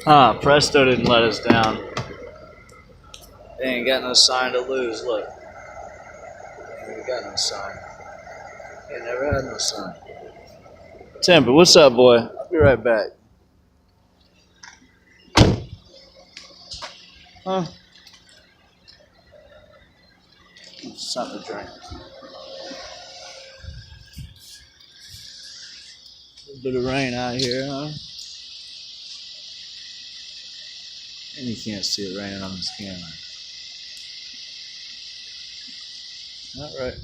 Presto didn't let us down. They ain't got no sign to lose. Look. They ain't got no sign. They never had no sign. Tampa, what's up, boy? I'll be right back. Huh? Something to drink. A little bit of rain out here, huh? And you can't see it raining on this camera. All right.